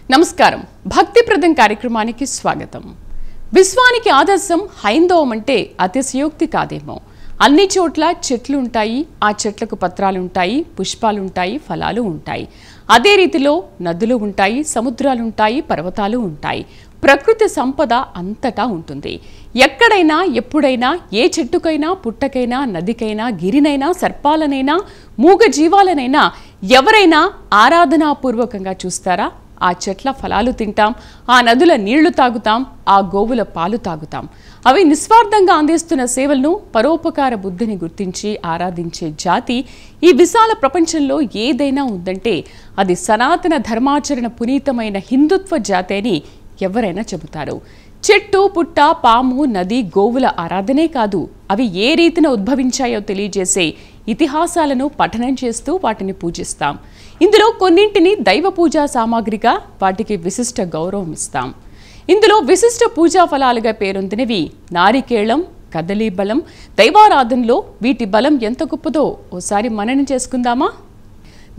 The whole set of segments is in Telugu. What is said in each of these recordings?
నమస్కారం భక్తిప్రదం కార్యక్రమానికి స్వాగతం. విశ్వానికి ఆదర్శం హైందవం అంటే అతిశయోక్తి కాదేమో. అన్ని చోట్ల చెట్లు ఉంటాయి, ఆ చెట్లకు పత్రాలు ఉంటాయి, పుష్పాలు ఉంటాయి, ఫలాలు ఉంటాయి. అదే రీతిలో నదులు ఉంటాయి, సముద్రాలు ఉంటాయి, పర్వతాలు ఉంటాయి. ప్రకృతి సంపద అంతటా ఉంటుంది. ఎక్కడైనా ఎప్పుడైనా ఏ చెట్టుకైనా పుట్టకైనా నదికైనా గిరినైనా సర్పాలనైనా మూగ జీవాలనైనా ఎవరైనా ఆరాధనాపూర్వకంగా చూస్తారా? ఆ చెట్ల ఫలాలు తింటాం, ఆ నదుల నీళ్లు తాగుతాం, ఆ గోవుల పాలు తాగుతాం. అవి నిస్వార్థంగా అందిస్తున్న సేవలను పరోపకార బుద్ధిని గుర్తించి ఆరాధించే జాతి ఈ విశాల ప్రపంచంలో ఏదైనా ఉందంటే అది సనాతన ధర్మాచరణ పునీతమైన హిందుత్వ జాతి అని ఎవరైనా చెబుతారు. చెట్టు పుట్ట పాము నది గోవుల ఆరాధనే కాదు, అవి ఏ రీతిన ఉద్భవించాయో తెలియజేసే ఇతిహాసాలను పఠనం చేస్తూ వాటిని పూజిస్తాం. ఇందులో కొన్నింటిని దైవ పూజా సామాగ్రిగా, వాటికి విశిష్ట గౌరవం ఇస్తాం. ఇందులో విశిష్ట పూజా ఫలాలుగా పేరొందినవి నారికేళం, కదలీ బలం. దైవారాధనలో వీటి బలం ఎంత గొప్పదో ఓసారి మననం చేసుకుందామా?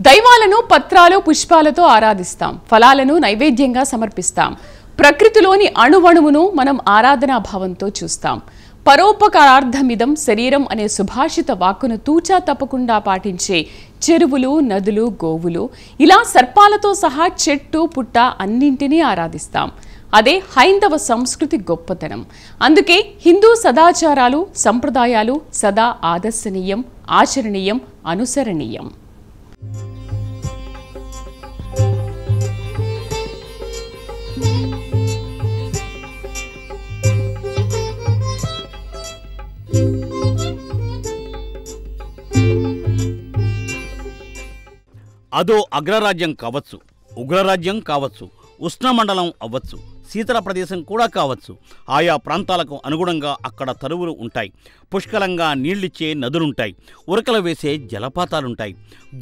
దైవాలను పత్రాలు పుష్పాలతో ఆరాధిస్తాం, ఫలాలను నైవేద్యంగా సమర్పిస్తాం. ప్రకృతిలోని అణువణువును మనం ఆరాధనా భావంతో చూస్తాం. పరోపకారార్థమిదం శరీరం అనే సుభాషిత వాక్కును తూచా తప్పకుండా పాటించే చెరువులు, నదులు, గోవులు, ఇలా సర్పాలతో సహా చెట్టు పుట్ట అన్నింటినీ ఆరాధిస్తాం. అదే హైందవ సంస్కృతి గొప్పతనం. అందుకే హిందూ సదాచారాలు సంప్రదాయాలు సదా ఆదర్శనీయం, ఆచరణీయం, అనుసరణీయం. అదో అగ్రరాజ్యం కావచ్చు, ఉగ్రరాజ్యం కావచ్చు, ఉష్ణమండలం అవ్వచ్చు, శీతల ప్రదేశం కూడా కావచ్చు. ఆయా ప్రాంతాలకు అనుగుణంగా అక్కడ తరువులు ఉంటాయి. పుష్కలంగా నీళ్లిచ్చే నదులుంటాయి, ఉరకలు వేసే జలపాతాలుంటాయి,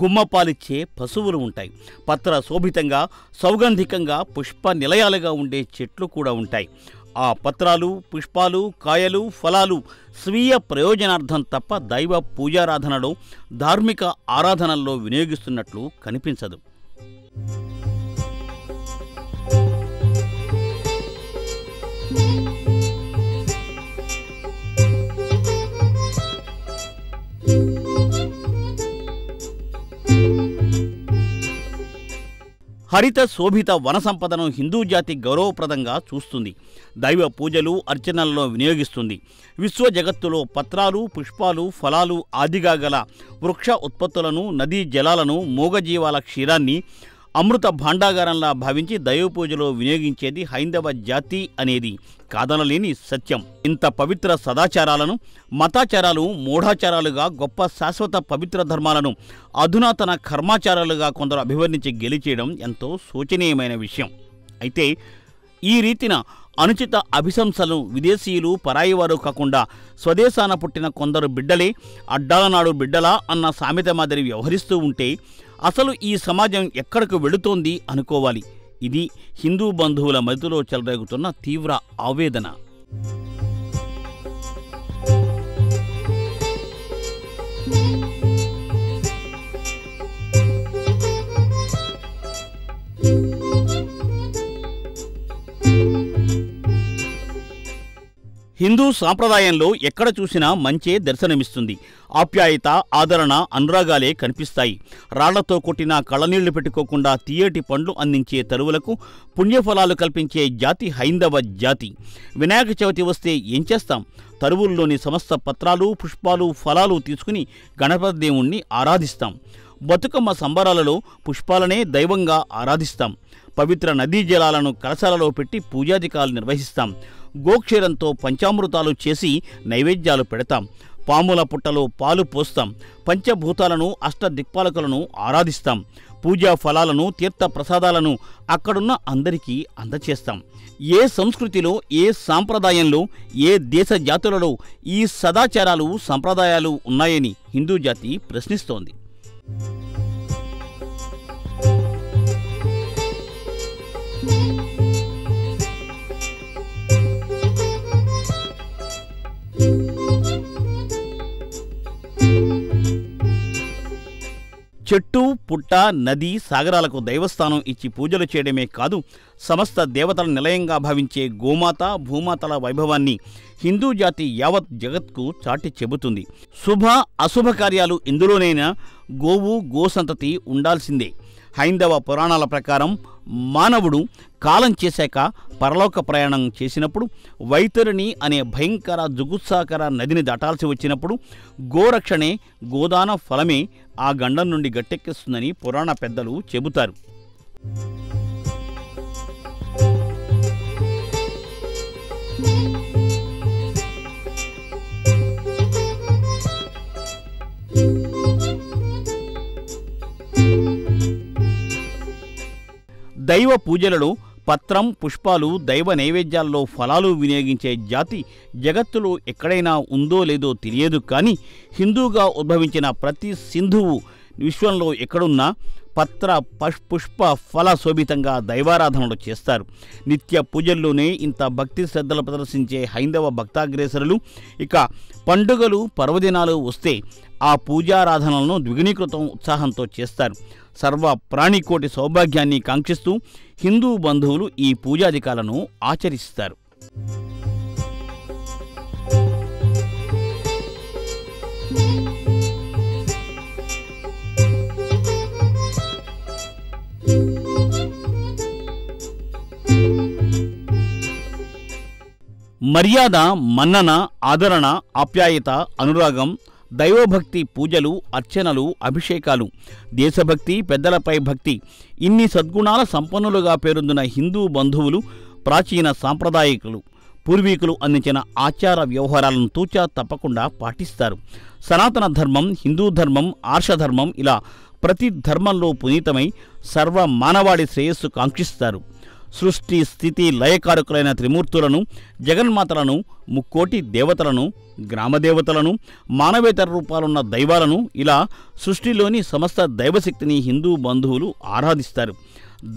గుమ్మపాలిచ్చే పశువులు ఉంటాయి. పత్ర శోభితంగా సౌగంధికంగా పుష్ప నిలయాలుగా ఉండే చెట్లు కూడా ఉంటాయి. ఆ పత్రాలు, పుష్పాలు, కాయలు, ఫలాలు స్వీయ ప్రయోజనార్థం తప్ప దైవ పూజారాధనలో, ధార్మిక ఆరాధనల్లో వినియోగిస్తున్నట్లు కనిపించదు. హరిత శోభిత వన సంపదను హిందూ జాతి గౌరవప్రదంగా చూస్తుంది. దైవ పూజలు, అర్చనల్లో వినియోగిస్తుంది. విశ్వ జగత్తులో పత్రాలు, పుష్పాలు, ఫలాలు ఆదిగా గల వృక్ష ఉత్పత్తులను, నదీ జలాలను, మూగజీవాల క్షీరాన్ని అమృత భాండాగారంలా భావించి దైవ పూజలో వినియోగించేది హైందవ జాతి అనేది కాదనలేని సత్యం. ఇంత పవిత్ర సదాచారాలను మతాచారాలు మూఢాచారాలుగా, గొప్ప శాశ్వత పవిత్ర ధర్మాలను అధునాతన కర్మాచారాలుగా కొందరు అభివర్ణించి గెలిచేయడం ఎంతో శోచనీయమైన విషయం. అయితే ఈ రీతిన అనుచిత అభిశంసలు విదేశీయులు, పరాయివారు కాకుండా స్వదేశాన పుట్టిన కొందరు బిడ్డలే అడ్డాలనాడు బిడ్డలా అన్న సామెత మాదిరి వ్యవహరిస్తూ ఉంటే అసలు ఈ సమాజం ఎక్కడకు వెళుతోంది అనుకోవాలి. ఇది హిందూ బంధువుల మధ్యలో చెలరేగుతున్న తీవ్ర ఆవేదన. హిందూ సాంప్రదాయంలో ఎక్కడ చూసినా మంచే దర్శనమిస్తుంది. ఆప్యాయత, ఆదరణ, అనురాగాలే కనిపిస్తాయి. రాళ్లతో కొట్టిన కళ్ళనీళ్లు పెట్టుకోకుండా తీయటి పండ్లు అందించే తరువులకు పుణ్యఫలాలు కల్పించే జాతి హైందవ జాతి. వినాయక చవితి వస్తే ఏం చేస్తాం? తరువుల్లోని సమస్త పత్రాలు, పుష్పాలు, ఫలాలు తీసుకుని గణపతి దేవుణ్ణి ఆరాధిస్తాం. బతుకమ్మ సంబరాలలో పుష్పాలనే దైవంగా ఆరాధిస్తాం. పవిత్ర నదీ జలాలను కలశాలలో పెట్టి పూజాధికాలు నిర్వహిస్తాం. గోక్షీరంతో పంచామృతాలు చేసి నైవేద్యాలు పెడతాం. పాముల పుట్టలో పాలు పోస్తాం. పంచభూతాలను, అష్టదిక్పాలకులను ఆరాధిస్తాం. పూజా ఫలాలను, తీర్థ ప్రసాదాలను అక్కడున్న అందరికీ అందచేస్తాం. ఏ సంస్కృతిలో, ఏ సాంప్రదాయంలో, ఏ దేశ జాతులలో ఈ సదాచారాలు సంప్రదాయాలు ఉన్నాయని హిందూ జాతి ప్రశ్నిస్తోంది. చెట్టు పుట్ట, నది, సాగరాలకు దైవస్థానం ఇచ్చి పూజలు చేయడమే కాదు, సమస్త దేవతల నిలయంగా భావించే గోమాత, భూమాతల వైభవాన్ని హిందూ జాతి యావత్ జగత్కు చాటి చెబుతుంది. శుభ అశుభ కార్యాలు ఇందులోనైనా గోవు, గోసంతతి ఉండాల్సిందే. హైందవ పురాణాల ప్రకారం మానవుడు కాలం చేశాక పరలోక ప్రయాణం చేసినప్పుడు వైతరిణి అనే భయంకర జుగుత్సాకర నదిని దాటాల్సి వచ్చినప్పుడు గోరక్షణే, గోదాన ఫలమే ఆ గండం నుండి గట్టెక్కిస్తుందని పురాణ పెద్దలు చెబుతారు. దైవ పూజలలో పత్రం, పుష్పాలు, దైవ నైవేద్యాల్లో ఫలాలు వినియోగించే జాతి జగత్తులో ఎక్కడైనా ఉందో లేదో తెలియదు. కానీ హిందూగా ఉద్భవించిన ప్రతి సింధువు విశ్వంలో ఎక్కడున్నా పత్ర, పుష్ప, ఫల శోభితంగా దైవారాధనలు చేస్తారు. నిత్య పూజల్లోనే ఇంత భక్తి శ్రద్ధలు ప్రదర్శించే హైందవ భక్తాగ్రేసరులు ఇక పండుగలు, పర్వదినాలు వస్తే ఆ పూజారాధనలను ద్విగుణీకృతం ఉత్సాహంతో చేస్తారు. సర్వ ప్రాణికోటి సౌభాగ్యాన్ని కాంక్షిస్తూ హిందూ బంధువులు ఈ పూజాధికాలను ఆచరిస్తారు. మర్యాద, మన్నన, ఆదరణ, ఆప్యాయత, అనురాగం, దైవభక్తి, పూజలు, అర్చనలు, అభిషేకాలు, దేశభక్తి, పెద్దలపై భక్తి, ఇన్ని సద్గుణాల సంపన్నులుగా పేరొందిన హిందూ బంధువులు ప్రాచీన సాంప్రదాయకులు, పూర్వీకులు అందించిన ఆచార వ్యవహారాలను తూచా తప్పకుండా పాటిస్తారు. సనాతన ధర్మం, హిందూ ధర్మం, ఆర్షధర్మం ఇలా ప్రతి ధర్మంలో పునీతమై సర్వ మానవాళి శ్రేయస్సు కాంక్షిస్తారు. సృష్టి, స్థితి, లయకారకులైన త్రిమూర్తులను, జగన్మాతలను, ముక్కోటి దేవతలను, గ్రామదేవతలను, మానవేతర రూపాలున్న దైవాలను ఇలా సృష్టిలోని సమస్త దైవశక్తిని హిందూ బంధువులు ఆరాధిస్తారు.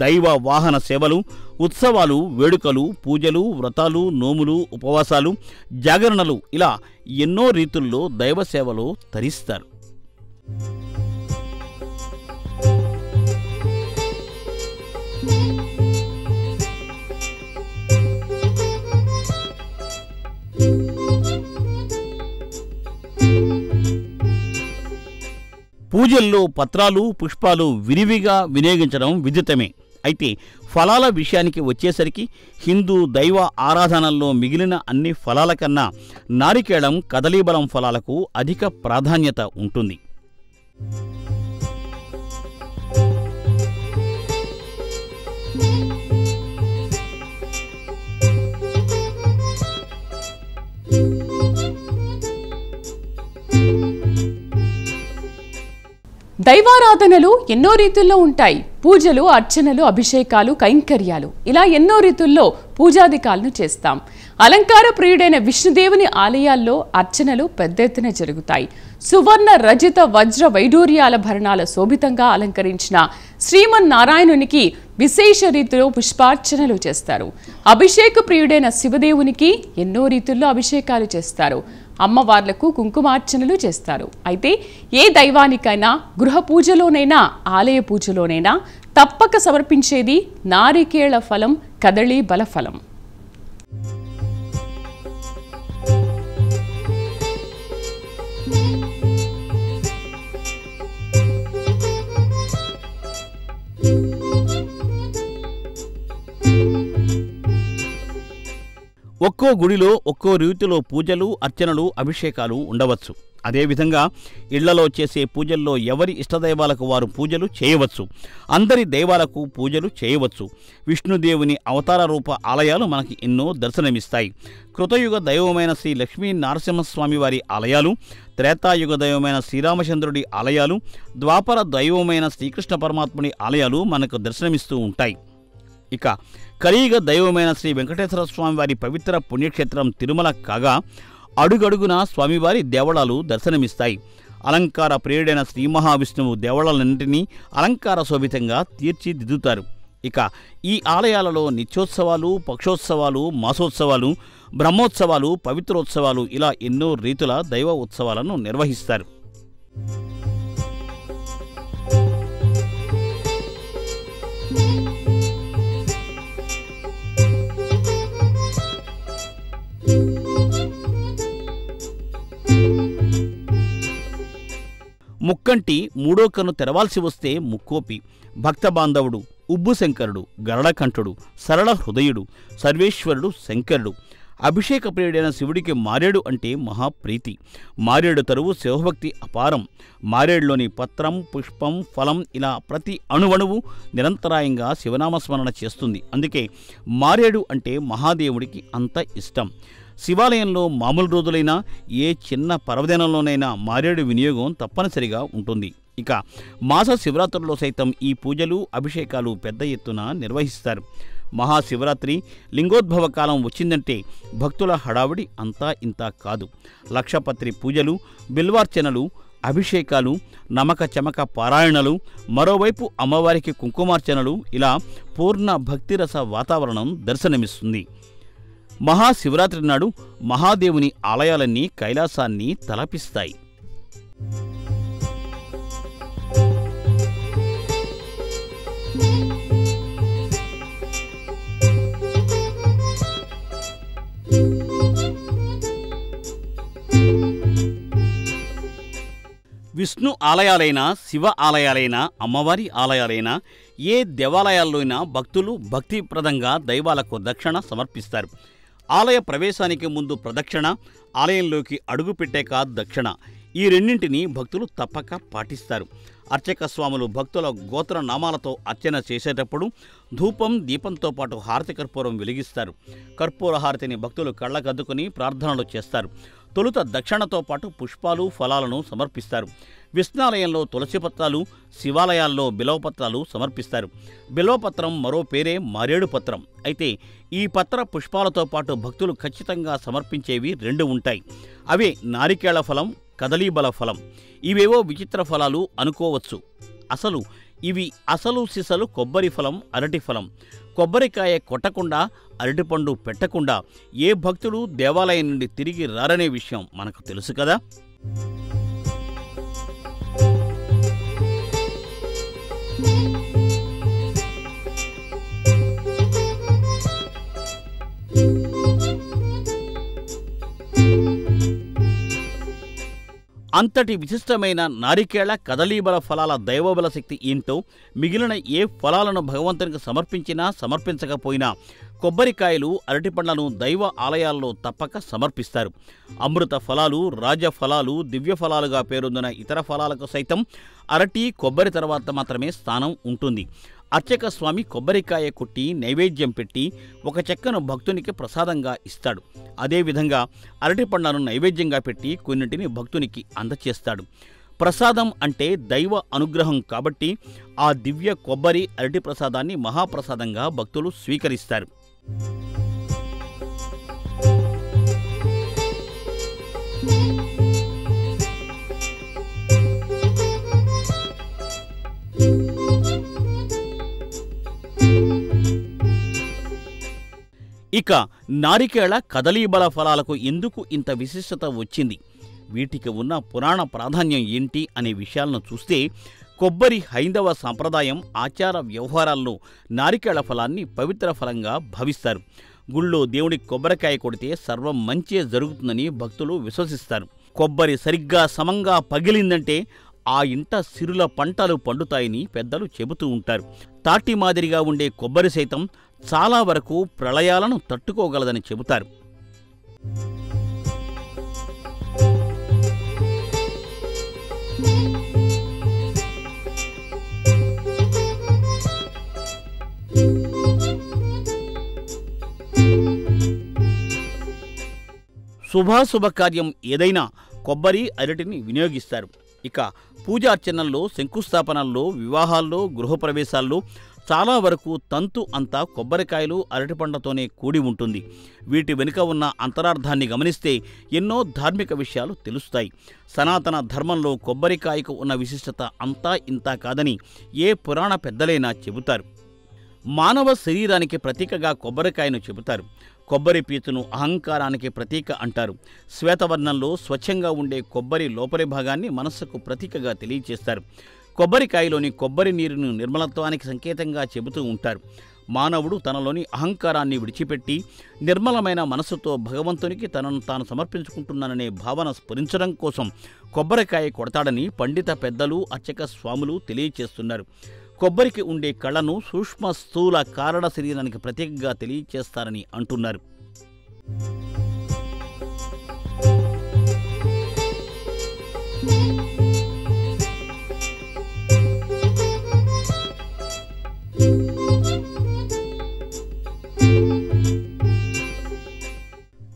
దైవ వాహన సేవలు, ఉత్సవాలు, వేడుకలు, పూజలు, వ్రతాలు, నోములు, ఉపవాసాలు, జాగరణలు ఇలా ఎన్నో రీతుల్లో దైవ సేవలో తరిస్తారు. పూజల్లో పత్రాలు, పుష్పాలు విరివిగా వినియోగించడం విదితమే. అయితే ఫలాల విషయానికి వచ్చేసరికి హిందూ దైవ ఆరాధనల్లో మిగిలిన అన్ని ఫలాల కన్నా నారికేళం, కదలీబలం ఫలాలకు అధిక ప్రాధాన్యత ఉంటుంది. దైవారాధనలు ఎన్నో రీతుల్లో ఉంటాయి. పూజలు, అర్చనలు, అభిషేకాలు, కైంకర్యాలు ఇలా ఎన్నో రీతుల్లో పూజాధికాలను చేస్తాం. అలంకార ప్రియుడైన విష్ణుదేవుని ఆలయాల్లో అర్చనలు పెద్ద ఎత్తున జరుగుతాయి. సువర్ణ, రజిత, వజ్ర వైడూర్యాల భరణాల శోభితంగా అలంకరించిన శ్రీమన్నారాయణునికి విశేష రీతిలో పుష్పార్చనలు చేస్తారు. అభిషేక ప్రియుడైన శివదేవునికి ఎన్నో రీతుల్లో అభిషేకాలు చేస్తారు. అమ్మవార్లకు కుంకుమార్చనలు చేస్తారు. అయితే ఏ దైవానికైనా గృహ పూజలోనైనా ఆలయ పూజలోనైనా తప్పక సమర్పించేది నారికేళ ఫలం, కదళీ బలఫలం. ఒక్కో గుడిలో ఒక్కో రీతిలో పూజలు, అర్చనలు, అభిషేకాలు ఉండవచ్చు. అదేవిధంగా ఇళ్లలో చేసే పూజల్లో ఎవరి ఇష్టదైవాలకు వారు పూజలు చేయవచ్చు. అందరి దైవాలకు పూజలు చేయవచ్చు. విష్ణుదేవుని అవతార రూప ఆలయాలు మనకి ఎన్నో దర్శనమిస్తాయి. కృతయుగ దైవమైన శ్రీ లక్ష్మీ నరసింహస్వామి వారి ఆలయాలు, త్రేతాయుగ దైవమైన శ్రీరామచంద్రుడి ఆలయాలు, ద్వాపర దైవమైన శ్రీకృష్ణ పరమాత్ముని ఆలయాలు మనకు దర్శనమిస్తూ ఉంటాయి. ఇక కలియుగ దైవమైన శ్రీ వెంకటేశ్వర స్వామి వారి పవిత్ర పుణ్యక్షేత్రం తిరుమల కాగా అడుగడుగున స్వామివారి దేవళాలు దర్శనమిస్తాయి. అలంకార ప్రియుడైన శ్రీ మహావిష్ణువు దేవళాలన్నింటినీ అలంకార శోభితంగా తీర్చిదిద్దుతారు. ఇక ఈ ఆలయాలలో నిత్యోత్సవాలు, పక్షోత్సవాలు, మాసోత్సవాలు, బ్రహ్మోత్సవాలు, పవిత్రోత్సవాలు ఇలా ఎన్నో రీతుల దైవ ఉత్సవాలను నిర్వహిస్తారు. ముక్కంటి మూడో కన్ను తెరవాల్సి వస్తే ముక్కోపి, భక్త బాంధవుడు, ఉబ్బు శంకరుడు, గరళకంఠుడు, సరళ హృదయుడు, సర్వేశ్వరుడు శంకరుడు. అభిషేక ప్రియుడైన శివుడికి మారేడు అంటే మహాప్రీతి. మారేడు తరువు శివభక్తి అపారం. మారేడులోని పత్రం, పుష్పం, ఫలం ఇలా ప్రతి అణువణువు నిరంతరాయంగా శివనామస్మరణ చేస్తుంది. అందుకే మారేడు అంటే మహాదేవుడికి అంత ఇష్టం. శివాలయంలో మామూలు రోజులైనా ఏ చిన్న పర్వదినంలోనైనా మారేడు వినియోగం తప్పనిసరిగా ఉంటుంది. ఇక మాస శివరాత్రుల్లో సైతం ఈ పూజలు, అభిషేకాలు పెద్ద ఎత్తున నిర్వహిస్తారు. మహాశివరాత్రి లింగోద్భవ కాలం వచ్చిందంటే భక్తుల హడావుడి అంతా ఇంతా కాదు. లక్షపత్రి పూజలు, బిల్వార్చనలు, అభిషేకాలు, నమక చమక పారాయణలు, మరోవైపు అమ్మవారికి కుంకుమార్చనలు ఇలా పూర్ణ భక్తిరస వాతావరణం దర్శనమిస్తుంది. మహాశివరాత్రి నాడు మహాదేవుని ఆలయాలన్నీ కైలాసాన్ని తలపిస్తాయి. విష్ణు ఆలయాలైనా, శివ ఆలయాలైనా, అమ్మవారి ఆలయాలైనా, ఏ దేవాలయాల్లో అయినా భక్తులు భక్తిప్రదంగా దైవాలకు దక్షిణ సమర్పిస్తారు. ఆలయ ప్రవేశానికి ముందు ప్రదక్షిణ, ఆలయంలోకి అడుగుపెట్టాక దక్షిణ, ఈ రెండింటినీ భక్తులు తప్పక పాటిస్తారు. అర్చక స్వాములు భక్తుల గోత్ర నామాలతో అర్చన చేసేటప్పుడు ధూపం, దీపంతో పాటు హారతి కర్పూరం వెలిగిస్తారు. కర్పూర హారతిని భక్తులు కళ్ళకద్దుకుని ప్రార్థనలు చేస్తారు. తొలుత దక్షిణతో పాటు పుష్పాలు, ఫలాలను సమర్పిస్తారు. విష్ణాలయంలో తులసి పత్రాలు, శివాలయాల్లో బిలవపత్రాలు సమర్పిస్తారు. బిలవపత్రం మరో పేరే మారేడు పత్రం. అయితే ఈ పత్ర పుష్పాలతో పాటు భక్తులు ఖచ్చితంగా సమర్పించేవి రెండు ఉంటాయి. అవే నారికేళ ఫలం, కదలీబల ఫలం. ఇవేవో విచిత్ర ఫలాలు అనుకోవచ్చు. ఇవి అసలు సిసలు కొబ్బరి ఫలం, అరటి ఫలం. కొబ్బరికాయ కొట్టకుండా, అరటిపండు పెట్టకుండా ఏ భక్తుడు దేవాలయం నుండి తిరిగి రారనే విషయం మనకు తెలుసు కదా. అంతటి విశిష్టమైన నారికేళ, కదలీబల ఫలాల దైవబల శక్తి ఏంటో, మిగిలిన ఏ ఫలాలను భగవంతునికి సమర్పించినా సమర్పించకపోయినా కొబ్బరికాయలు, అరటిపండ్లను దైవ ఆలయాల్లో తప్పక సమర్పిస్తారు. అమృత ఫలాలు, రాజఫలాలు, దివ్య ఫలాలుగా పేరొందిన ఇతర ఫలాలకు సైతం అరటి, కొబ్బరి తర్వాత మాత్రమే స్థానం ఉంటుంది. అర్చక స్వామి కొబ్బరికాయ కొట్టి నైవేద్యం పెట్టి ఒక చెక్కను భక్తునికి ప్రసాదంగా ఇస్తాడు. అదేవిధంగా అరటిపండ్లను నైవేద్యంగా పెట్టి కొన్నింటిని భక్తునికి అందచేస్తాడు. ప్రసాదం అంటే దైవ అనుగ్రహం కాబట్టి ఆ దివ్య కొబ్బరి, అరటి ప్రసాదాన్ని మహాప్రసాదంగా భక్తులు స్వీకరిస్తారు. ఇక నారికేళ, కదలీబల ఫలాలకు ఎందుకు ఇంత విశిష్టత వచ్చింది, వీటికి ఉన్న పురాణ ప్రాధాన్యం ఏంటి అనే విషయాలను చూస్తే కొబ్బరి హైందవ సాంప్రదాయం, ఆచార వ్యవహారాల్లో నారికేళ ఫలాన్ని పవిత్ర ఫలంగా భావిస్తారు. గుళ్ళో దేవుడికి కొబ్బరికాయ కొడితే సర్వం మంచే జరుగుతుందని భక్తులు విశ్వసిస్తారు. కొబ్బరి సరిగ్గా సమంగా పగిలిందంటే ఆ ఇంట సిరుల పంటలు పండుతాయని పెద్దలు చెబుతూ ఉంటారు. తాటి మాదిరిగా ఉండే కొబ్బరి సైతం చాలా వరకు ప్రళయాలను తట్టుకోగలదని చెబుతారు. శుభాశుభ కార్యం ఏదైనా కొబ్బరి, అరటిని వినియోగిస్తారు. ఇక పూజార్చనల్లో, శంకుస్థాపనల్లో, వివాహాల్లో, గృహప్రవేశాల్లో చాలా వరకు తంతు అంతా కొబ్బరికాయలు, అరటిపండ్లతోనే కూడి ఉంటుంది. వీటి వెనుక ఉన్న అంతరార్థాన్ని గమనిస్తే ఎన్నో ధార్మిక విషయాలు తెలుస్తాయి. సనాతన ధర్మంలో కొబ్బరికాయకు ఉన్న విశిష్టత అంతా ఇంతా కాదని ఏ పురాణ పెద్దలైనా చెబుతారు. మానవ శరీరానికి ప్రతీకగా కొబ్బరికాయను చెబుతారు. కొబ్బరి పీచును అహంకారానికి ప్రతీక అంటారు. శ్వేతవర్ణంలో స్వచ్ఛంగా ఉండే కొబ్బరి లోపలి భాగాన్ని మనస్సుకు ప్రతీకగా తెలియచేస్తారు. కొబ్బరికాయలోని కొబ్బరి నీరును నిర్మలత్వానికి సంకేతంగా చెబుతూ ఉంటారు. మానవుడు తనలోని అహంకారాన్ని విడిచిపెట్టి నిర్మలమైన మనస్సుతో భగవంతునికి తనను తాను సమర్పించుకుంటున్నాననే భావన స్ఫురించడం కోసం కొబ్బరికాయ కొడతాడని పండిత పెద్దలు అర్చక స్వాములు తెలియచేస్తున్నారు. కొబ్బరికి ఉండే కళను సూక్ష్మ స్థూల కారణ శరీరానికి ప్రత్యేకంగా తెలియచేస్తారని అంటున్నారు.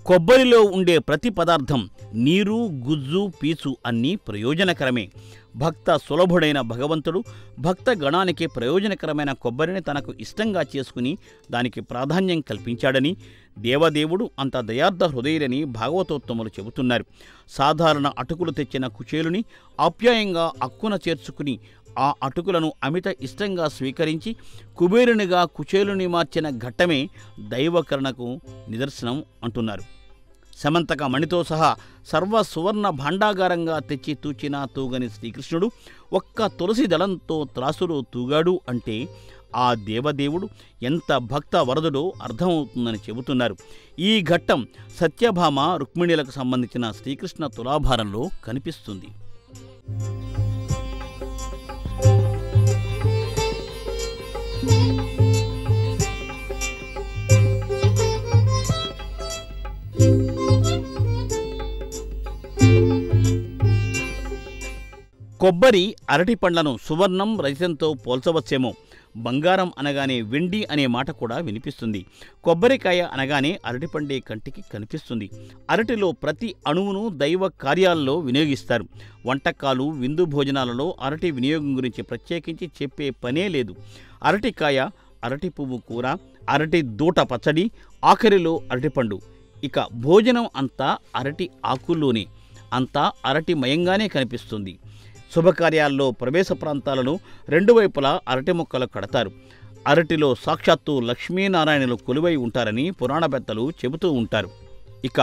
కొబ్బరిలో ఉండే ప్రతి పదార్థం నీరు, గుజ్జు, పీచు అన్నీ ప్రయోజనకరమే. భక్త సులభుడైన భగవంతుడు భక్త గణానికి ప్రయోజనకరమైన కొబ్బరిని తనకు ఇష్టంగా చేసుకుని దానికి ప్రాధాన్యం కల్పించాడని, దేవదేవుడు అంత దయార్థ హృదయులని భాగవతోత్తములు చెబుతున్నారు. సాధారణ అటుకులు తెచ్చిన కుచేలుని ఆప్యాయంగా అక్కున చేర్చుకుని ఆ అటుకులను అమిత ఇష్టంగా స్వీకరించి కుబేరునిగా కుచేలుని మార్చిన ఘట్టమే దైవకరణకు నిదర్శనం అంటున్నారు. సమంతక మణితో సహా సర్వ సువర్ణ భాండాగారంగా తెచ్చి తూచిన తూగని శ్రీకృష్ణుడు ఒక్క తులసి దళంతో త్రాసులో తూగాడు అంటే ఆ దేవదేవుడు ఎంత భక్త వరదుడో అర్థమవుతుందని చెబుతున్నారు. ఈ ఘట్టం సత్యభామ రుక్మిణీలకు సంబంధించిన శ్రీకృష్ణ తులాభారంలో కనిపిస్తుంది. కొబ్బరి, అరటి పండ్లను సువర్ణం, రజతంతో పోల్చవచ్చేమో. బంగారం అనగానే వెండి అనే మాట కూడా వినిపిస్తుంది. కొబ్బరికాయ అనగానే అరటిపండే కంటికి కనిపిస్తుంది. అరటిలో ప్రతి అణువును దైవ కార్యాలలో వినియోగిస్తారు. వంటకాలు, విందు భోజనాలలో అరటి వినియోగం గురించి ప్రత్యేకించి చెప్పే పనే లేదు. అరటికాయ, అరటి పువ్వు కూర, అరటి దూట పచ్చడి, ఆఖరిలో అరటిపండు. ఇక భోజనం అంతా అరటి ఆకుల్లోనే, అంతా అరటిమయంగానే కనిపిస్తుంది. శుభకార్యాల్లో ప్రవేశ ప్రాంతాలను రెండు వైపులా అరటి మొక్కలు కడతారు. అరటిలో సాక్షాత్తు లక్ష్మీనారాయణులు కొలువై ఉంటారని పురాణ పెద్దలు చెబుతూ ఉంటారు. ఇక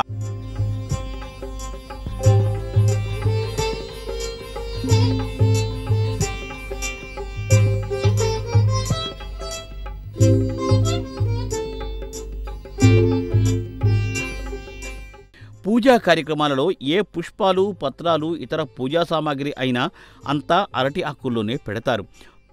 పూజా కార్యక్రమాలలో ఏ పుష్పాలు, పత్రాలు, ఇతర పూజా సామాగ్రి అయినా అంతా అరటి ఆకుల్లోనే పెడతారు.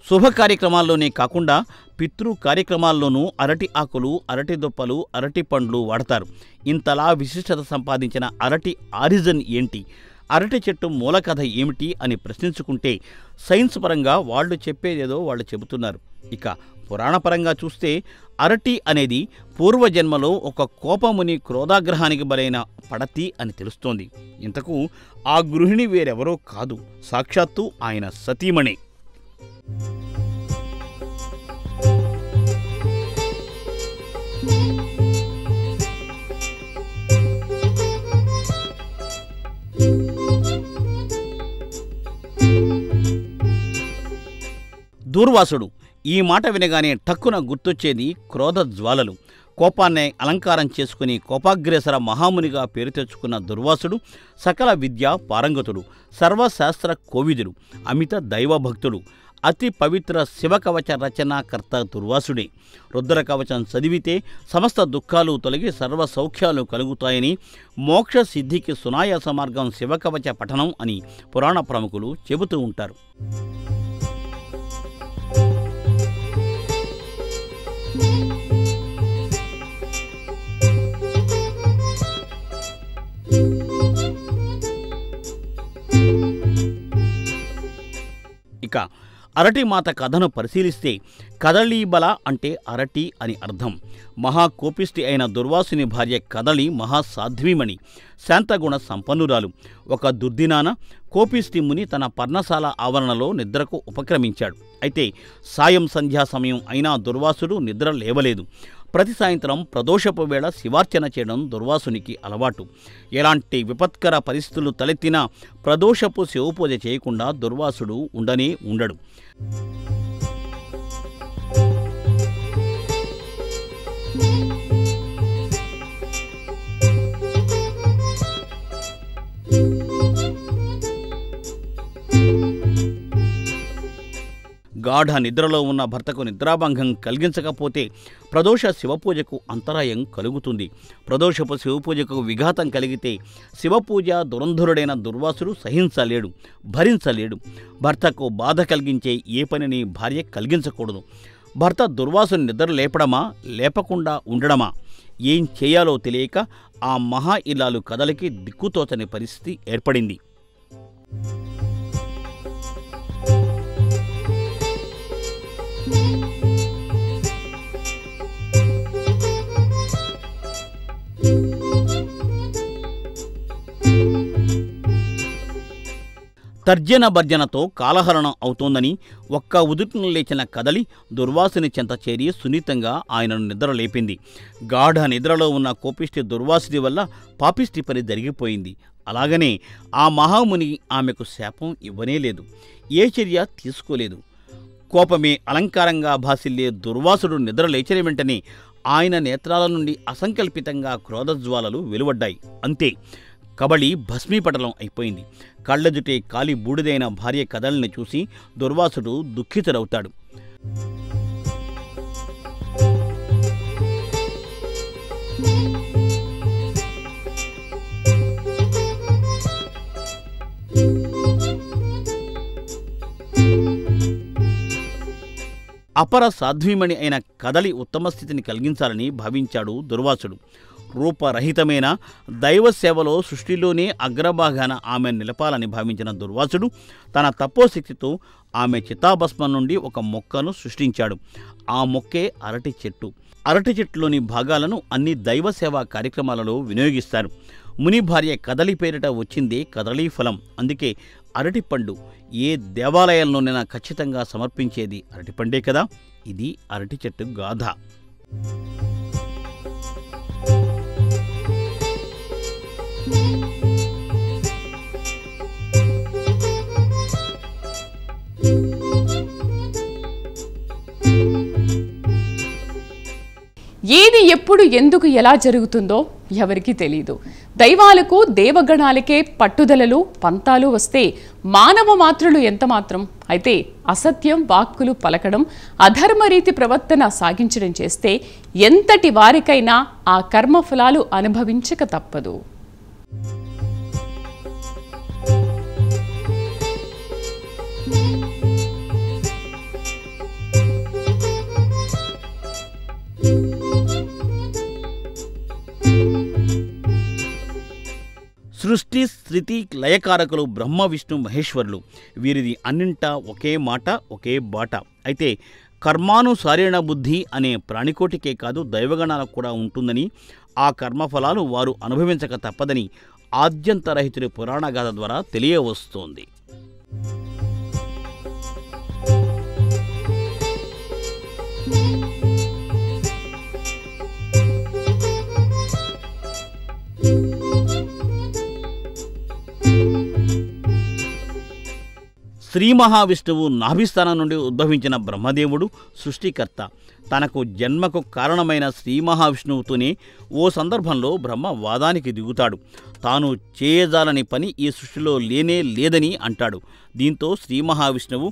శుభ కార్యక్రమాల్లోనే కాకుండా పితృ కార్యక్రమాల్లోనూ అరటి ఆకులు, అరటి దుప్పలు, అరటి పండ్లు వాడతారు. ఇంతలా విశిష్టత సంపాదించిన అరటి ఆరిజిన్ ఏంటి, అరటి చెట్టు మూల కథ ఏమిటి అని ప్రశ్నించుకుంటే సైన్స్ పరంగా వాళ్ళు చెప్పేదేదో వాళ్ళు చెబుతున్నారు. ఇక పురాణపరంగా చూస్తే అరటి అనేది పూర్వజన్మలో ఒక కోపముని క్రోధాగ్రహానికి బలైన పడతి అని తెలుస్తోంది. ఇంతకు ఆ గృహిణి వేరెవరో కాదు, సాక్షాత్తు ఆయన సతీమణి. దూర్వాసుడు ఈ మాట వినగానే టక్కున గుర్తొచ్చేది క్రోధ జ్వాలలు. కోపాన్నే అలంకారం చేసుకుని కోపాగ్రేసర మహామునిగా పేరు తెచ్చుకున్న దుర్వాసుడు సకల విద్యా పారంగతుడు, సర్వశాస్త్ర కోవిదుడు, అమిత దైవభక్తుడు, అతి పవిత్ర శివకవచ రచనాకర్త దుర్వాసుడే. రుద్రకవచం చదివితే సమస్త దుఃఖాలు తొలగి సర్వ సౌఖ్యాలు కలుగుతాయని, మోక్ష సిద్ధికి సునాయాస మార్గం శివకవచ పఠనం అని పురాణ ప్రముఖులు చెబుతూ ఉంటారు. ఇక అరటిమాత కథను పరిశీలిస్తే కదళీబల అంటే అరటి అని అర్థం. మహాకోపిష్టి అయిన దుర్వాసుని భార్య కదళి మహాసాధ్వీమణి, శాంతగుణ సంపన్నురాలు. ఒక దుర్దినాన కోపిష్టి ముని తన పర్ణశాల ఆవరణలో నిద్రకు ఉపక్రమించాడు. అయితే సాయం సంధ్యా సమయం అయినా దుర్వాసుడు నిద్ర లేవలేదు. ప్రతి సాయంత్రం ప్రదోషపు వేళ శివార్చన చేయడం దుర్వాసునికి అలవాటు. ఎలాంటి విపత్కర పరిస్థితులు తలెత్తినా ప్రదోషపు శివపూజ చేయకుండా దుర్వాసుడు ఉండనే ఉండడు. గాఢ నిద్రలో ఉన్న భర్తకు నిద్రాభంగం కలిగించకపోతే ప్రదోష శివపూజకు అంతరాయం కలుగుతుంది. ప్రదోషపు శివపూజకు విఘాతం కలిగితే శివపూజ దురంధరుడైన దుర్వాసుడు సహించలేడు, భరించలేడు. భర్తకు బాధ కలిగించే ఏ పనిని భార్య కలిగించకూడదు. భర్త దుర్వాసుని నిద్ర లేపడమా, లేపకుండా ఉండడమా, ఏం చేయాలో తెలియక ఆ మహా ఇల్లాలు కదలికి దిక్కుతోచని పరిస్థితి ఏర్పడింది. తర్జన భర్జనతో కాలహరణం అవుతోందని ఒక్క ఉదుటిన లేచిన కదలి దుర్వాసుని చెంత చేరి సున్నితంగా ఆయనను నిద్రలేపింది. గాఢ నిద్రలో ఉన్న కోపిష్టి దుర్వాసుడి వల్ల పాపిష్టి పని జరిగిపోయింది. అలాగనే ఆ మహాముని ఆమెకు శాపం ఇవ్వనేలేదు, ఏ చర్య తీసుకోలేదు. కోపమే అలంకారంగా భాసిల్లే దుర్వాసుడు నిద్ర లేచిన వెంటనే ఆయన నేత్రాల నుండి అసంకల్పితంగా క్రోధజ్వాలలు వెలువడ్డాయి. అంతే, కబళి భస్మీపటలం అయిపోయింది. కళ్ళజుటే కాలి బూడిదైన భార్య కదల్ని చూసి దుర్వాసుడు దుఃఖితుడవుతాడు. అపర సాధ్వీమణి అయిన కదలి ఉత్తమ స్థితిని కలిగించాలని భావించాడు దుర్వాసుడు. రూపరహితమైన దైవసేవలో సృష్టిలోనే అగ్రభాగాన ఆమె నిలపాలని భావించిన దుర్వాసుడు తన తపోశక్తితో ఆమె చితాభస్మం నుండి ఒక మొక్కను సృష్టించాడు. ఆ మొక్కే అరటి చెట్టు. అరటి చెట్టులోని భాగాలను అన్ని దైవసేవా కార్యక్రమాలలో వినియోగిస్తారు. ముని భార్య కదలి పేరిట వచ్చిందే కదలీ ఫలం. అందుకే అరటిపండు ఏ దేవాలయంలోనైనా ఖచ్చితంగా సమర్పించేది అరటిపండే కదా. ఇది అరటి చెట్టు గాథ. ఏది ఎప్పుడు ఎందుకు ఎలా జరుగుతుందో ఎవరికీ తెలియదు. దైవాలకు దేవగణాలకే పట్టుదలలు పంతాలు వస్తే మానవ మాత్రులు ఎంత మాత్రం. అయితే అసత్యం వాక్కులు పలకడం, అధర్మరీతి ప్రవర్తన సాగించడం చేస్తే ఎంతటి వారికైనా ఆ కర్మఫలాలు అనుభవించక తప్పదు. సృష్టి స్థితి లయకారకులు బ్రహ్మ విష్ణు మహేశ్వరులు. వీరిది అన్నింటా ఒకే మాట, ఒకే బాట. అయితే కర్మానుసారేణ బుద్ధి అనే ప్రాణికోటికే కాదు దైవగణాలకు కూడా ఉంటుందని, ఆ కర్మఫలాలు వారు అనుభవించక తప్పదని ఆద్యంతరహితుడి పురాణగాథ ద్వారా తెలియవస్తోంది. శ్రీ మహావిష్ణువు నాభిస్థానం నుండి ఉద్భవించిన బ్రహ్మదేవుడు సృష్టికర్త. తనకు జన్మకు కారణమైన శ్రీ మహావిష్ణువుతోనే ఓ సందర్భంలో బ్రహ్మ వాదానికి దిగుతాడు. తాను చేయజాలని పని ఈ సృష్టిలో లేనే లేదని అంటాడు. దీంతో శ్రీ మహావిష్ణువు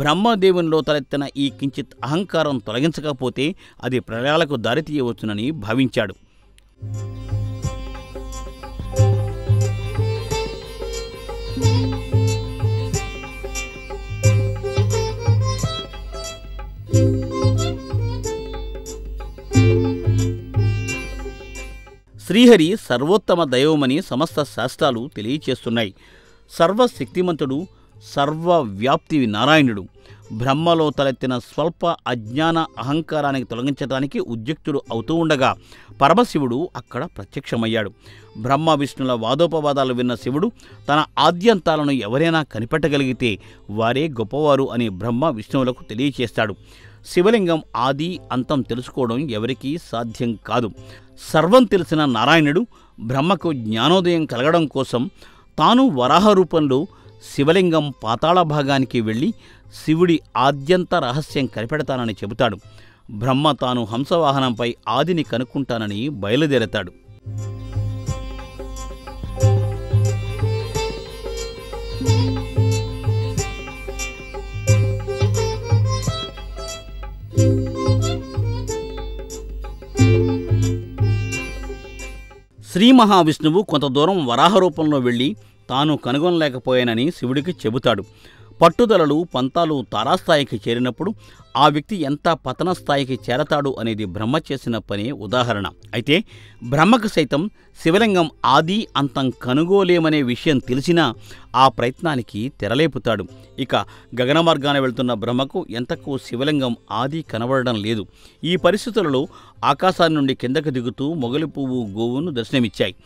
బ్రహ్మదేవునిలో తలెత్తిన ఈ కించిత్ అహంకారం తొలగించకపోతే అది ప్రళయాలకు దారితీయవచ్చునని భావించాడు. శ్రీహరి సర్వోత్తమ దైవమని సమస్త శాస్త్రాలు తెలియచేస్తున్నాయి. సర్వశక్తిమంతుడు, సర్వవ్యాప్తి నారాయణుడు. బ్రహ్మలో తలెత్తిన స్వల్ప అజ్ఞాన అహంకారానికి తొలగించడానికి ఉద్యుక్తుడు అవుతూ ఉండగా పరమశివుడు అక్కడ ప్రత్యక్షమయ్యాడు. బ్రహ్మ విష్ణుల వాదోపవాదాలు విన్న శివుడు తన ఆద్యంతాలను ఎవరైనా కనిపెట్టగలిగితే వారే గొప్పవారు అని బ్రహ్మ విష్ణువులకు తెలియచేస్తాడు. శివలింగం ఆది అంతం తెలుసుకోవడం ఎవరికీ సాధ్యం కాదు. సర్వం తెలిసిన నారాయణుడు బ్రహ్మకు జ్ఞానోదయం కలగడం కోసం తాను వరాహ రూపంలో శివలింగం పాతాళ భాగానికి వెళ్ళి శివుడి ఆద్యంత రహస్యం కనిపెడతానని చెబుతాడు. బ్రహ్మ తాను హంసవాహనంపై ఆదిని కనుక్కుంటానని బయలుదేరతాడు. శ్రీ మహావిష్ణువు కొంత దూరం వరాహ రూపంలో వెళ్ళి తాను కనుగొనలేకపోయానని శివుడికి చెబుతాడు. పట్టుదలలు పంతాలు తారాస్థాయికి చేరినప్పుడు ఆ వ్యక్తి ఎంత పతన స్థాయికి చేరతాడు అనేది బ్రహ్మ చేసిన పనే ఉదాహరణ. అయితే బ్రహ్మకు సైతం శివలింగం ఆది అంతం కనుగోలేమనే విషయం తెలిసినా ఆ ప్రయత్నానికి తెరలేపుతాడు. ఇక గగన మార్గాన వెళ్తున్న బ్రహ్మకు ఎంతకు శివలింగం ఆది కనబడడం లేదు. ఈ పరిస్థితులలో ఆకాశాన్ని నుండి కిందకు దిగుతూ మొగలి పువ్వు గోవును దర్శనమిచ్చాయి.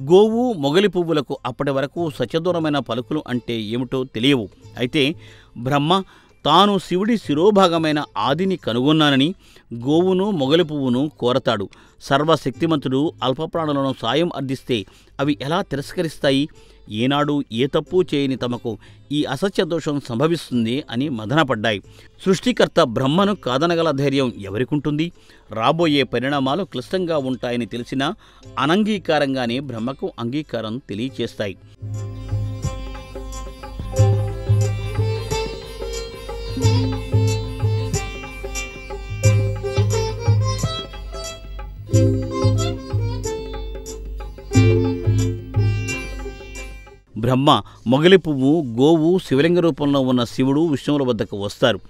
గోవు మొగలి పువ్వులకు అప్పటి వరకు సత్యదూరమైన పలుకులు అంటే ఏమిటో తెలియవు. అయితే బ్రహ్మ తాను శివుడి శిరోభాగమైన ఆదిని కనుగొన్నానని గోవును మొగలి పువ్వును కోరతాడు. సర్వశక్తిమంతుడు అల్పప్రాణులను సాయం అర్థిస్తే అవి ఎలా తిరస్కరిస్తాయి? ఏనాడు ఏ తప్పు చేయని తమకు ఈ అసత్య దోషం సంభవిస్తుంది అని మదనపడ్డాయి. సృష్టికర్త బ్రహ్మను కాదనగల ధైర్యం ఎవరికుంటుంది? రాబోయే పరిణామాలు క్లిష్టంగా ఉంటాయని తెలిసినా అనంగీకారంగానే బ్రహ్మకు అంగీకారం తెలియచేస్తాయి. బ్రహ్మ, మొగలి పువ్వు, గోవు, శివలింగ రూపంలో ఉన్న శివుడు విష్ణువుల వద్దకు వస్తారు.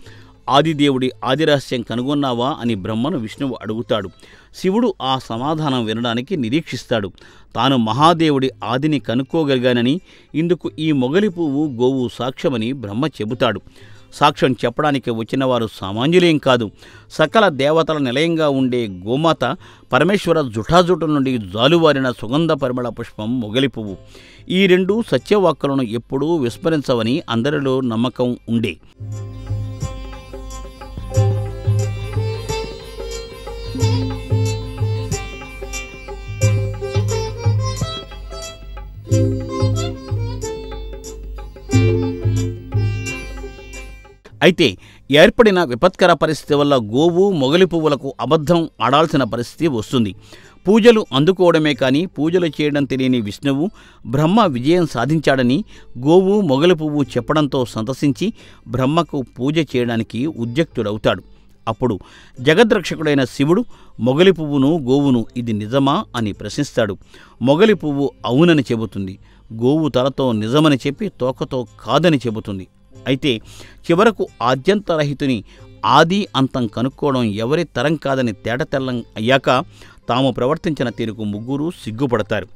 ఆదిదేవుడి ఆదిరహస్యం కనుగొన్నావా అని బ్రహ్మను విష్ణువు అడుగుతాడు. శివుడు ఆ సమాధానం వినడానికి నిరీక్షిస్తాడు. తాను మహాదేవుడి ఆదిని కనుక్కోగలిగానని, ఇందుకు ఈ మొగలి పువ్వు గోవు సాక్ష్యమని బ్రహ్మ చెబుతాడు. సాక్ష్యం చెప్పడానికి వచ్చిన వారు సామాన్యులేం కాదు. సకల దేవతల నిలయంగా ఉండే గోమాత పరమేశ్వర జుఠాజుట నుండి జాలువారిన సుగంధ పరిమళ పుష్పం మొగలి పువ్వు. ఈ రెండు సత్యవాక్కులను ఎప్పుడూ విస్మరించవని అందరిలో నమ్మకం ఉండే. అయితే ఏర్పడిన విపత్కర పరిస్థితి వల్ల గోవు మొగలి పువ్వులకు అబద్ధం ఆడాల్సిన పరిస్థితి వస్తుంది. పూజలు అందుకోవడమే కానీ పూజలు చేయడం తెలియని విష్ణువు బ్రహ్మ విజయం సాధించాడని గోవు మొగలి పువ్వు చెప్పడంతో సంతసించి బ్రహ్మకు పూజ చేయడానికి ఉద్యుక్తుడవుతాడు. అప్పుడు జగద్రక్షకుడైన శివుడు మొగలి పువ్వును గోవును ఇది నిజమా అని ప్రశ్నిస్తాడు. మొగలి పువ్వు అవునని చెబుతుంది. గోవు తలతో నిజమని చెప్పి తోకతో కాదని చెబుతుంది. అయితే చివరకు ఆద్యంతరహితుని ఆది అంతం కనుక్కోవడం ఎవరి తరం కాదని తేటతెల్లం అయ్యాక తాము ప్రవర్తించిన తీరుకు ముగ్గురు సిగ్గుపడతారు.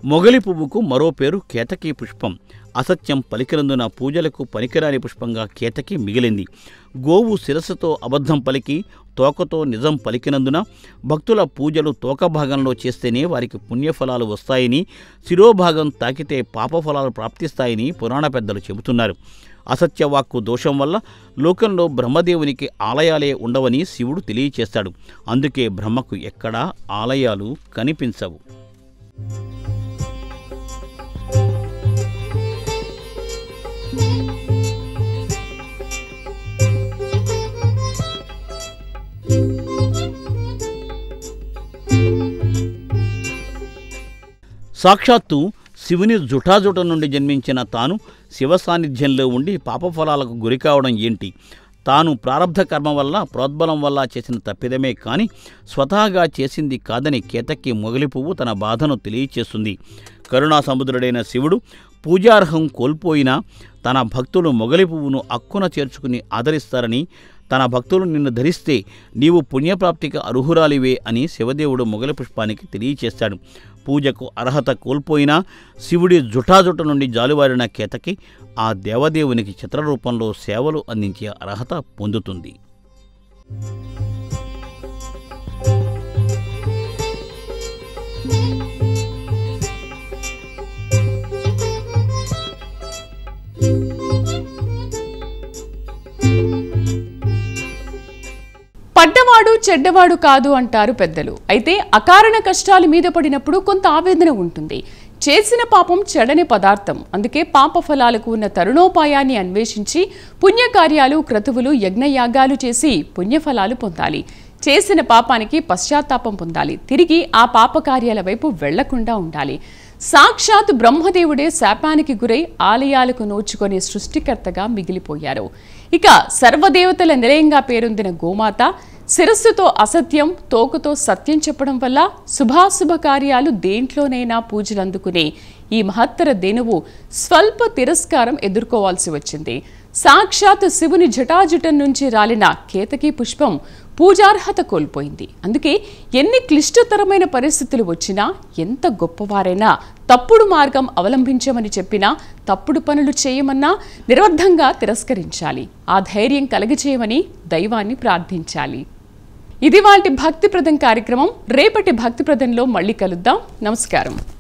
మొగలి పువ్వుకు మరో పేరు కేతకీ పుష్పం. అసత్యం పలికినందున పూజలకు పనికిరాని పుష్పంగా కేతకి మిగిలింది. గోవు శిరస్సుతో అబద్ధం పలికి తోకతో నిజం పలికినందున భక్తుల పూజలు తోక భాగంలో చేస్తేనే వారికి పుణ్యఫలాలు వస్తాయని, శిరోభాగం తాకితే పాపఫలాలు ప్రాప్తిస్తాయని పురాణ పెద్దలు చెబుతున్నారు. అసత్యవాక్కు దోషం వల్ల లోకంలో బ్రహ్మదేవునికి ఆలయాలే ఉండవని శివుడు తెలియచేస్తాడు. అందుకే బ్రహ్మకు ఎక్కడా ఆలయాలు కనిపించవు. సాక్షాత్తు శివుని జుఠాజుట నుండి జన్మించిన తాను శివ సాన్నిధ్యంలో ఉండి పాపఫలాలకు గురికావడం ఏంటి? తాను ప్రారబ్ధ కర్మ వల్ల ప్రోద్బలం వల్ల చేసిన తప్పిదమే కాని స్వతహాగా చేసింది కాదని కేతకి మొగలి పువ్వు తన బాధను తెలియచేస్తుంది. కరుణా సముద్రుడైన శివుడు పూజార్హం కోల్పోయినా తన భక్తులు మొగలి పువ్వును అక్కున చేర్చుకుని ఆదరిస్తారని, తన భక్తులు నిన్ను ధరిస్తే నీవు పుణ్యప్రాప్తికి అర్హురాలివే అని శివదేవుడు మొగలి పుష్పానికి తెలియచేస్తాడు. పూజకు అర్హత కోల్పోయినా శివుడి జుఠాజుట నుండి జాలువారిన కేతకి ఆ దేవదేవునికి చిత్రరూపంలో సేవలు అందించే అర్హత పొందుతుంది. పడ్డవాడు చెడ్డవాడు కాదు అంటారు పెద్దలు. అయితే అకారణ కష్టాలు మీద పడినప్పుడు కొంత ఆవేదన ఉంటుంది. చేసిన పాపం చెడని పదార్థం. అందుకే పాప ఫలాలకు ఉన్న తరుణోపాయాన్ని అన్వేషించి పుణ్యకార్యాలు, క్రతువులు, యజ్ఞయాగాలు చేసి పుణ్యఫలాలు పొందాలి. చేసిన పాపానికి పశ్చాత్తాపం పొందాలి. తిరిగి ఆ పాపకార్యాల వైపు వెళ్లకుండా ఉండాలి. సాక్షాత్ బ్రహ్మదేవుడే శాపానికి గురై ఆలయాలకు నోచుకొని సృష్టికర్తగా మిగిలిపోయారు. ఇక సర్వదేవతల నిలయంగా పేరొందిన గోమాత శిరస్సుతో అసత్యం, తోకతో సత్యం చెప్పడం వల్ల శుభాశుభ కార్యాలు దేంట్లోనైనా పూజలందుకునే ఈ మహత్తర దేనువు స్వల్ప తిరస్కారం ఎదుర్కోవాల్సి వచ్చింది. సాక్షాత్ శివుని జటాజుటం నుంచి రాలిన కేతకీ పుష్పం పూజార్హత కోల్పోయింది. అందుకే ఎన్ని క్లిష్టతరమైన పరిస్థితులు వచ్చినా, ఎంత గొప్పవారైనా తప్పుడు మార్గం అవలంబించమని చెప్పినా, తప్పుడు పనులు చేయమన్నా నిర్వర్థంగా తిరస్కరించాలి. ఆ ధైర్యం కలగజేయమని దైవాన్ని ప్రార్థించాలి. ఇది వాటి భక్తిప్రదం కార్యక్రమం. రేపటి భక్తిప్రదంలో మళ్ళీ కలుద్దాం. నమస్కారం.